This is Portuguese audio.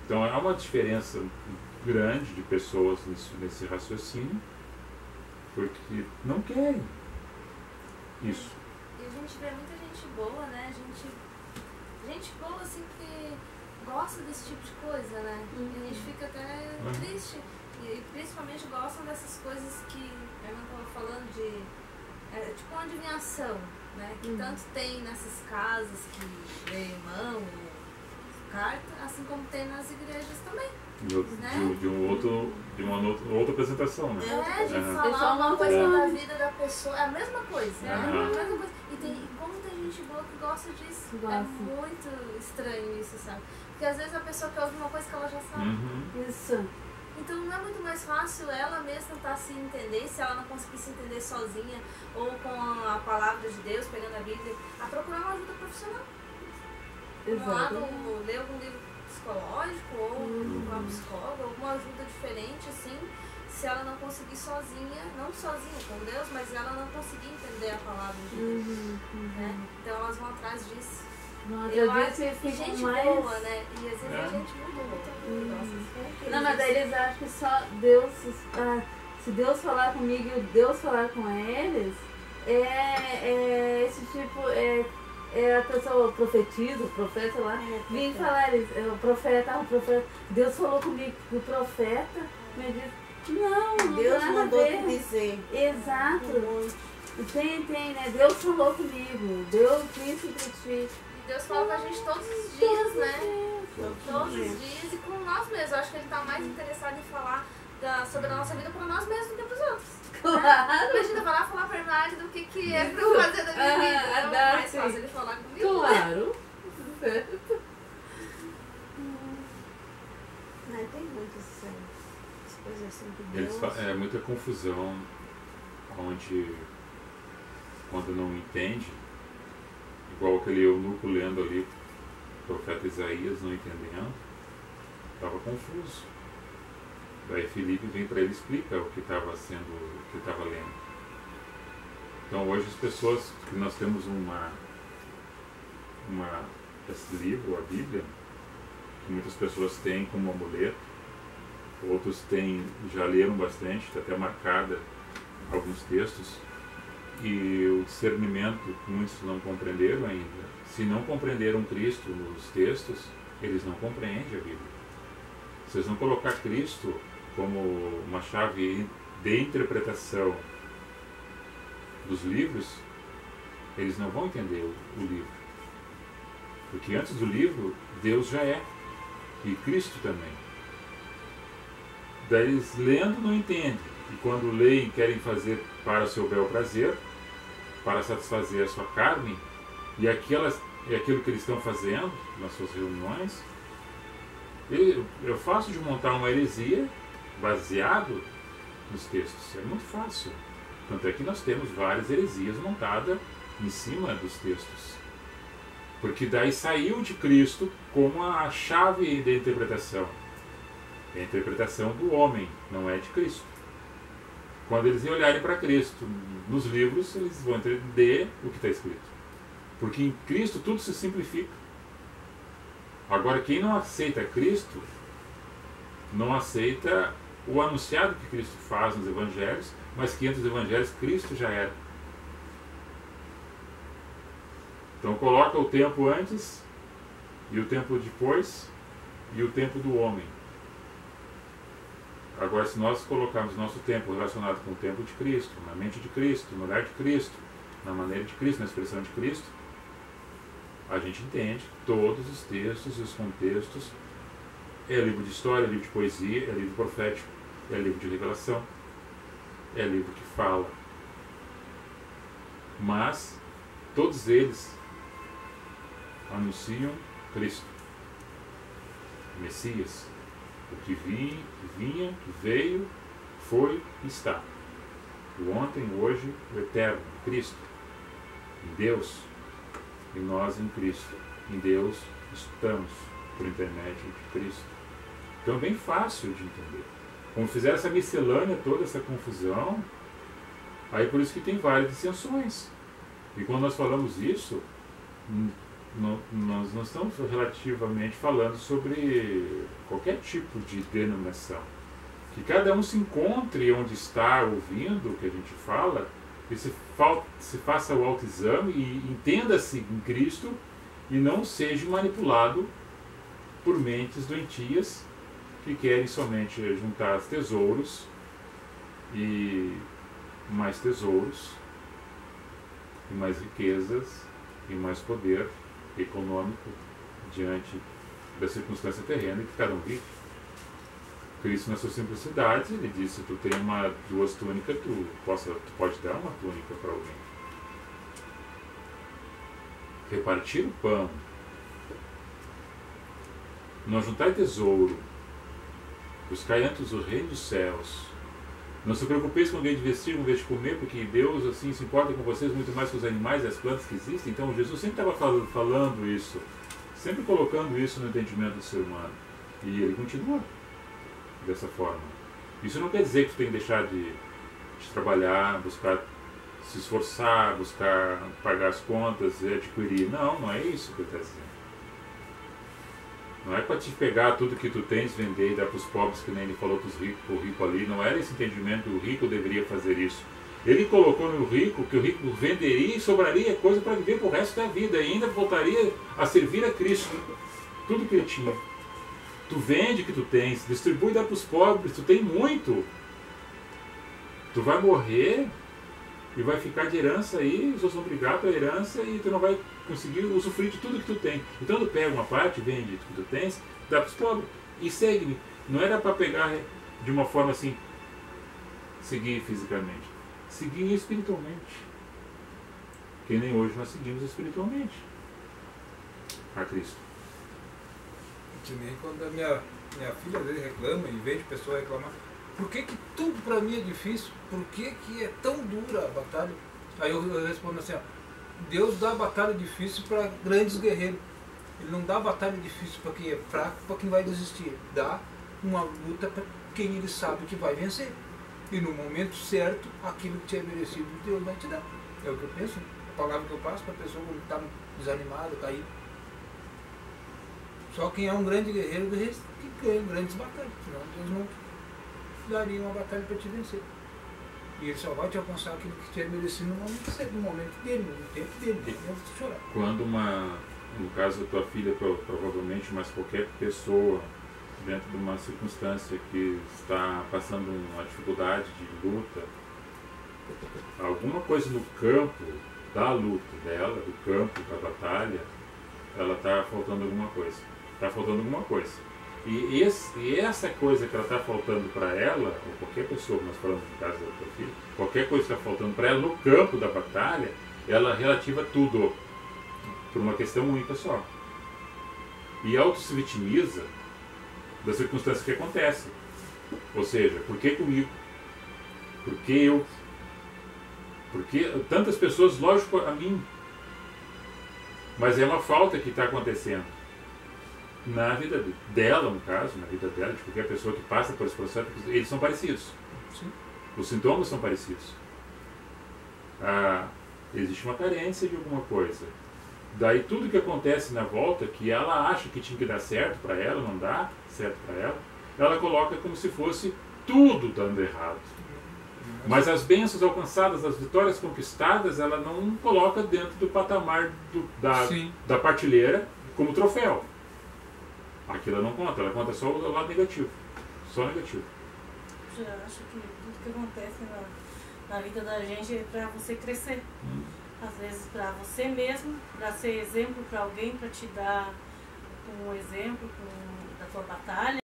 Então há uma diferença grande de pessoas nesse raciocínio, porque não querem isso. E a gente vê muita gente boa, né? Gente boa assim que gosta desse tipo de coisa, né? E a gente fica até triste. E principalmente gostam dessas coisas que a irmã estava falando de tipo uma adivinhação, né? Que tanto tem nessas casas que lê mão, carta, assim como tem nas igrejas também. De uma outra apresentação, né? De falar uma coisa da vida da pessoa, é a mesma coisa, né? É a mesma coisa. E como tem gente boa que gosta disso, é muito estranho isso, sabe? Porque às vezes a pessoa quer ouvir uma coisa que ela já sabe. Isso. Então não é muito mais fácil ela mesma tentar se entender, se ela não conseguir se entender sozinha, ou com a palavra de Deus, pegando a Bíblia, a procurar uma ajuda profissional. Exato. Ler algum livro psicológico, ou uma psicóloga, alguma ajuda diferente, assim, se ela não conseguir sozinha, não sozinha com Deus, mas ela não conseguir entender a palavra de Deus. Né? Então elas vão atrás disso. Eu acho que gente boa, né? E às vezes a gente muito boa. Não, mas daí eles acham que só Deus, se Deus falar comigo e Deus falar com eles, esse tipo, a pessoa profetiza, o profeta, sei lá, vem falar, o profeta, Deus falou comigo, o profeta me disse, não Deus tem nada mandou a ver. te dizer. Exato. Tem, né? Deus falou comigo, Deus disse pra ti. Deus fala com a gente todos os dias, né? Todos os dias e com nós mesmos. Eu acho que ele está mais interessado em falar sobre a nossa vida para nós mesmos do que para os outros. Claro! Imagina, vai lá falar para a Bernardo do que é para eu fazer da minha vida. É mais fácil ele falar comigo. Claro! Tem muitas coisas assim que Deus... É muita confusão, onde quando não entende, igual aquele eunuco lendo ali, o profeta Isaías não entendendo, estava confuso. Daí Filipe vem para ele e explica o que estava lendo. Então hoje as pessoas, que nós temos esse livro, a Bíblia, que muitas pessoas têm como amuleto, outros já leram bastante, está até marcada alguns textos, e o discernimento muitos não compreenderam ainda. Se não compreenderam Cristo nos textos, eles não compreendem a Bíblia. Se vocês não colocar Cristo como uma chave de interpretação dos livros, eles não vão entender o livro. Porque antes do livro, Deus já é, e Cristo também. Daí eles lendo não entendem, e quando leem querem fazer para o seu bel prazer, para satisfazer a sua carne, e aquilo que eles estão fazendo nas suas reuniões, eu faço de montar uma heresia baseado nos textos. É muito fácil. Tanto é que nós temos várias heresias montadas em cima dos textos. Porque daí saiu de Cristo como a chave da interpretação. É a interpretação do homem, não é de Cristo. Quando eles olharem para Cristo nos livros, eles vão entender o que está escrito. Porque em Cristo tudo se simplifica. Agora, quem não aceita Cristo, não aceita o anunciado que Cristo faz nos evangelhos, mas que entre os evangelhos Cristo já era. Então coloca o tempo antes, e o tempo depois, e o tempo do homem. Agora, se nós colocarmos nosso tempo relacionado com o tempo de Cristo, na mente de Cristo, no olhar de Cristo, na maneira de Cristo, na expressão de Cristo, a gente entende todos os textos e os contextos. É livro de história, é livro de poesia, é livro profético, é livro de revelação, é livro que fala. Mas todos eles anunciam Cristo, Messias, o que vinha, que veio, foi e está. O ontem, o hoje, o eterno, Cristo. Em Deus, e nós em Cristo. Em Deus estamos por intermédio de Cristo. Então é bem fácil de entender. Como fizeram essa miscelânea toda, essa confusão, aí por isso que tem várias dissensões. E quando nós falamos isso, nós não estamos relativamente falando sobre qualquer tipo de denominação. Que cada um se encontre onde está ouvindo o que a gente fala e se faça o autoexame e entenda-se em Cristo e não seja manipulado por mentes doentias que querem somente juntar tesouros e mais tesouros e mais riquezas e mais poder econômico diante da circunstância terrena que cada um vive. Cristo, na sua simplicidade, ele disse: tu tem duas túnicas, tu pode dar uma túnica para alguém. Repartir o pão, não juntar tesouro, buscar antes o reino dos céus. Não se preocupeis com alguém de vestir, com vez de comer, porque Deus assim se importa com vocês muito mais que os animais e as plantas que existem. Então Jesus sempre estava falando isso, sempre colocando isso no entendimento do ser humano. E ele continua dessa forma. Isso não quer dizer que tu tem que deixar de trabalhar, buscar se esforçar, buscar pagar as contas e adquirir. Não, não é isso que ele está dizendo. Não é para te pegar tudo que tu tens, vender e dar para os pobres, que nem ele falou para o rico ali. Não era esse entendimento que o rico deveria fazer isso. Ele colocou no rico que o rico venderia e sobraria coisa para viver para o resto da vida. E ainda voltaria a servir a Cristo. Tudo que ele tinha. Tu vende o que tu tens, distribui e dá para os pobres. Tu tem muito. Tu vai morrer e vai ficar de herança aí, os outros vão brigar pela herança e tu não vai conseguir usufruir de tudo que tu tem. Então tu pega uma parte, vende o que tu tens, dá para os pobres e segue-me. Não era para pegar de uma forma assim, seguir fisicamente. Seguir espiritualmente. Que nem hoje nós seguimos espiritualmente a Cristo. Que nem quando a minha filha às vezes reclama e vejo pessoa reclamar: por que tudo para mim é difícil? Por que é tão dura a batalha? Aí eu respondo assim: ó, Deus dá batalha difícil para grandes guerreiros. Ele não dá batalha difícil para quem é fraco, para quem vai desistir. Ele dá uma luta para quem ele sabe que vai vencer. E no momento certo, aquilo que te é merecido, Deus vai te dar. É o que eu penso. A palavra que eu passo para a pessoa quando está desanimada, caída. Só quem é um grande guerreiro que ganha grandes batalhas. Senão Deus não daria uma batalha para te vencer. E ele só vai te alcançar aquilo que te é merecido no momento certo, no momento dele, no tempo dele, no tempo de chorar. Quando no caso da tua filha, provavelmente, mas qualquer pessoa dentro de uma circunstância que está passando uma dificuldade de luta, alguma coisa no campo da luta dela, do campo da batalha, ela está faltando alguma coisa. Está faltando alguma coisa. E essa coisa que ela está faltando para ela, ou qualquer pessoa, nós falamos no caso da tua filha, qualquer coisa que está faltando para ela no campo da batalha, ela relativa tudo por uma questão única só. E auto se vitimiza das circunstâncias que acontecem. Ou seja, por que comigo? Por que eu? Por que tantas pessoas, lógico, a mim? Mas é uma falta que está acontecendo na vida dela, no caso, na vida dela, de qualquer pessoa que passa por esse processo. Eles são parecidos. Sim. Os sintomas são parecidos. Existe uma carência de alguma coisa. Daí tudo que acontece na volta, que ela acha que tinha que dar certo para ela, não dá certo para ela, ela coloca como se fosse tudo dando errado. Mas as alcançadas, as vitórias conquistadas, ela não coloca dentro do patamar da partilheira como troféu. Aquilo ela não conta, ela conta só o lado negativo. Só negativo. Eu acho que tudo que acontece na vida da gente é para você crescer. Às vezes para você mesmo, para ser exemplo para alguém, para te dar um exemplo da tua batalha.